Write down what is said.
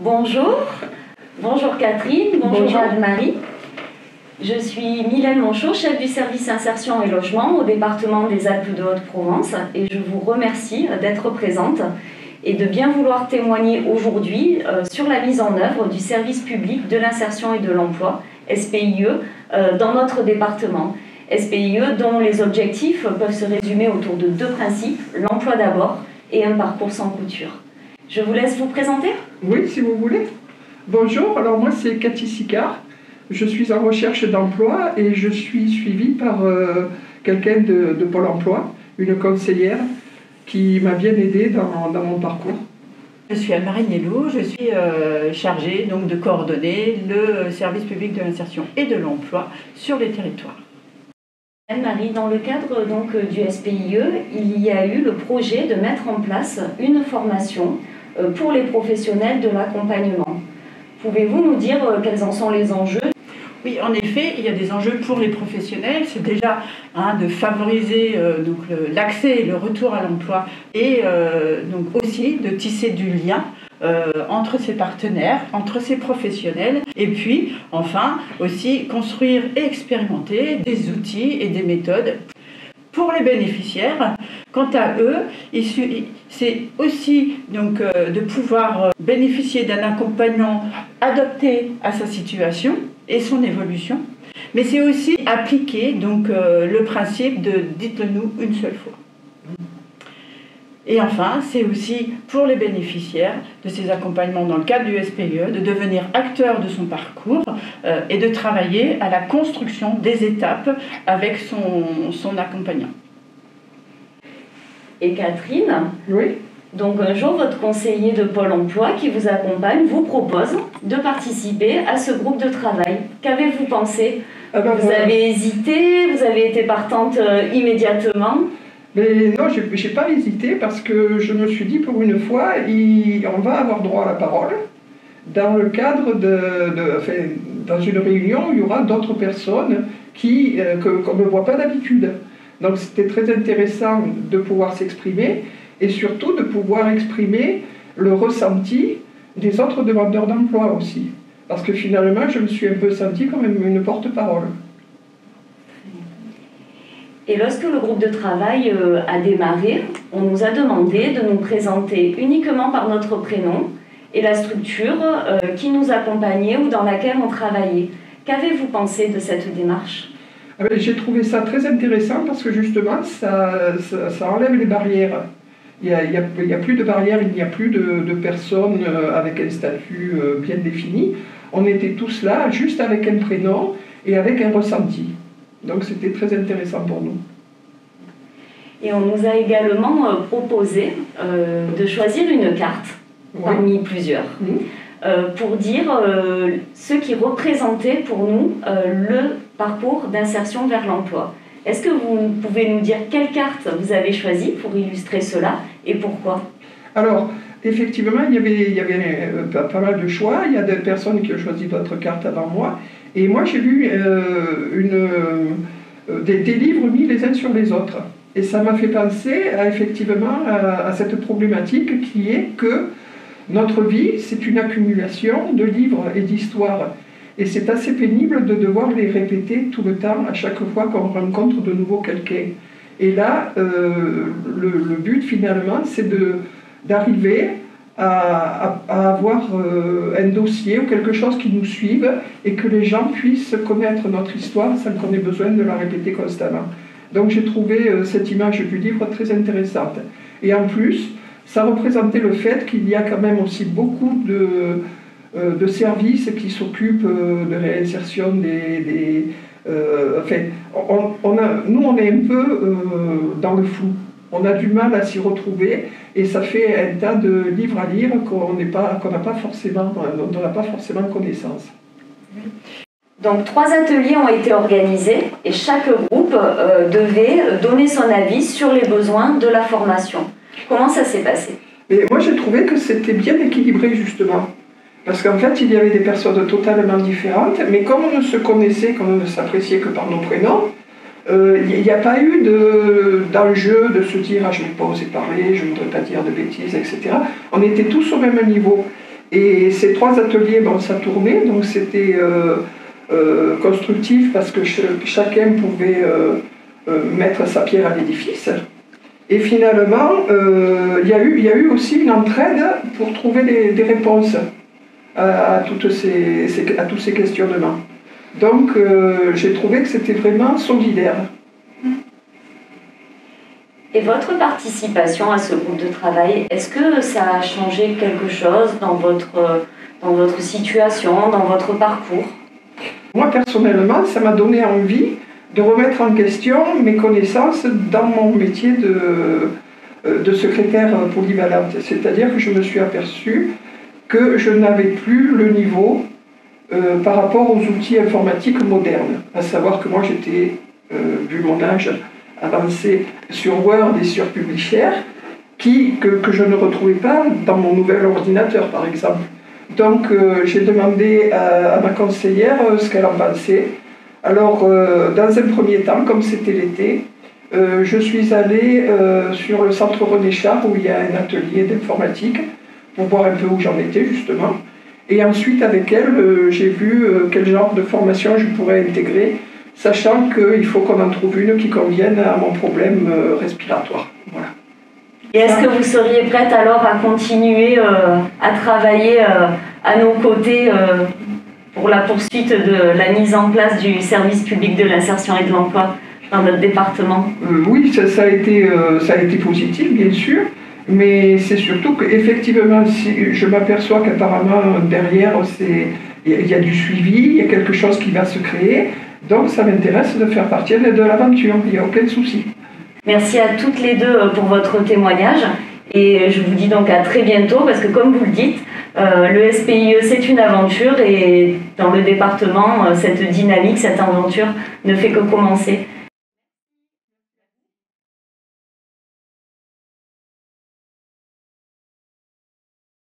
Bonjour, bonjour Catherine, bonjour Anne-Marie. Je suis Mylène Monchot, chef du service insertion et logement au département des Alpes de Haute-Provence et je vous remercie d'être présente et de bien vouloir témoigner aujourd'hui sur la mise en œuvre du service public de l'insertion et de l'emploi, SPIE, dans notre département. SPIE dont les objectifs peuvent se résumer autour de deux principes, l'emploi d'abord et un parcours sans couture. Je vous laisse vous présenter. Oui, si vous voulez. Bonjour, alors moi c'est Cathy Sicard. Je suis en recherche d'emploi et je suis suivie par quelqu'un de Pôle emploi, une conseillère qui m'a bien aidée dans mon parcours. Je suis Anne-Marie Niello, je suis chargée donc, de coordonner le service public de l'insertion et de l'emploi sur les territoires. Anne-Marie, dans le cadre donc, du SPIE, il y a eu le projet de mettre en place une formation pour les professionnels de l'accompagnement. Pouvez-vous nous dire quels en sont les enjeux ? Oui, en effet, il y a des enjeux pour les professionnels. C'est déjà de favoriser l'accès et le retour à l'emploi et donc aussi de tisser du lien entre ses partenaires, entre ses professionnels et puis enfin aussi construire et expérimenter des outils et des méthodes. Pour les bénéficiaires, quant à eux, c'est aussi donc, de pouvoir bénéficier d'un accompagnement adapté à sa situation et son évolution, mais c'est aussi appliquer donc, le principe de « dites-le nous une seule fois ». Et enfin, c'est aussi pour les bénéficiaires de ces accompagnements dans le cadre du SPIE de devenir acteurs de son parcours et de travailler à la construction des étapes avec son accompagnant. Et Catherine, oui. Donc un jour, votre conseiller de Pôle emploi qui vous accompagne vous propose de participer à ce groupe de travail. Qu'avez-vous pensé ? Vous avez hésité, vous avez été partante immédiatement ? Mais non, je n'ai pas hésité parce que je me suis dit pour une fois, on va avoir droit à la parole. Dans le cadre dans une réunion, il y aura d'autres personnes qu'on ne voit pas d'habitude. Donc c'était très intéressant de pouvoir s'exprimer et surtout de pouvoir exprimer le ressenti des autres demandeurs d'emploi aussi. Parce que finalement, je me suis un peu sentie comme une porte-parole. Et lorsque le groupe de travail a démarré, on nous a demandé de nous présenter uniquement par notre prénom et la structure qui nous accompagnait ou dans laquelle on travaillait. Qu'avez-vous pensé de cette démarche ? J'ai trouvé ça très intéressant parce que justement, ça enlève les barrières. Il n'y a plus de barrières, il n'y a plus de personnes avec un statut bien défini. On était tous là, juste avec un prénom et avec un ressenti. Donc c'était très intéressant pour nous. Et on nous a également proposé de choisir une carte parmi plusieurs pour dire ce qui représentait pour nous le parcours d'insertion vers l'emploi. Est-ce que vous pouvez nous dire quelle carte vous avez choisie pour illustrer cela et pourquoi ? Alors, effectivement, il y avait pas mal de choix. Il y a des personnes qui ont choisi d'autres cartes avant moi. Et moi, j'ai vu des livres mis les uns sur les autres. Et ça m'a fait penser effectivement à cette problématique qui est que notre vie, c'est une accumulation de livres et d'histoires. Et c'est assez pénible de devoir les répéter tout le temps, à chaque fois qu'on rencontre de nouveau quelqu'un. Et là, le but finalement, c'est d'arriver à avoir un dossier ou quelque chose qui nous suive et que les gens puissent connaître notre histoire sans qu'on ait besoin de la répéter constamment. Donc j'ai trouvé cette image du livre très intéressante. Et en plus, ça représentait le fait qu'il y a quand même aussi beaucoup de services qui s'occupent de réinsertion nous on est un peu dans le flou. On a du mal à s'y retrouver et ça fait un tas de livres à lire dont on n'a pas forcément connaissance. Donc 3 ateliers ont été organisés et chaque groupe devait donner son avis sur les besoins de la formation. Comment ça s'est passé ? Mais moi j'ai trouvé que c'était bien équilibré justement. Parce qu'en fait il y avait des personnes totalement différentes, mais comme on ne se connaissait, qu'on ne s'appréciait que par nos prénoms, il n'y a pas eu d'enjeu de se dire « ah, je ne vais pas oser parler, je ne voudrais pas dire de bêtises, etc. » On était tous au même niveau. Et ces 3 ateliers, ça tournait, donc c'était constructif parce que chacun pouvait mettre sa pierre à l'édifice. Et finalement, il y a eu aussi une entraide pour trouver des réponses à tous ces questionnements. Donc j'ai trouvé que c'était vraiment solidaire. Et votre participation à ce groupe de travail, est-ce que ça a changé quelque chose dans votre situation, dans votre parcours? Moi, personnellement, ça m'a donné envie de remettre en question mes connaissances dans mon métier de secrétaire polyvalente. C'est-à-dire que je me suis aperçue que je n'avais plus le niveau par rapport aux outils informatiques modernes. À savoir que moi, j'étais, vu mon âge, avancé sur Word et sur Publishare, que je ne retrouvais pas dans mon nouvel ordinateur, par exemple. Donc j'ai demandé à ma conseillère ce qu'elle en pensait. Alors dans un premier temps, comme c'était l'été, je suis allée sur le centre René Char où il y a un atelier d'informatique pour voir un peu où j'en étais justement. Et ensuite avec elle, j'ai vu quel genre de formation je pourrais intégrer, sachant qu'il faut qu'on en trouve une qui convienne à mon problème respiratoire. Voilà. Et est-ce que vous seriez prête alors à continuer à travailler à nos côtés pour la poursuite de la mise en place du service public de l'insertion et de l'emploi dans notre département? Oui, ça a été positif, bien sûr, mais c'est surtout qu'effectivement, si je m'aperçois qu'apparemment derrière, il y a du suivi, il y a quelque chose qui va se créer, donc ça m'intéresse de faire partie de l'aventure, il n'y a aucun souci. Merci à toutes les deux pour votre témoignage et je vous dis donc à très bientôt parce que comme vous le dites, le SPIE c'est une aventure et dans le département, cette dynamique, cette aventure ne fait que commencer.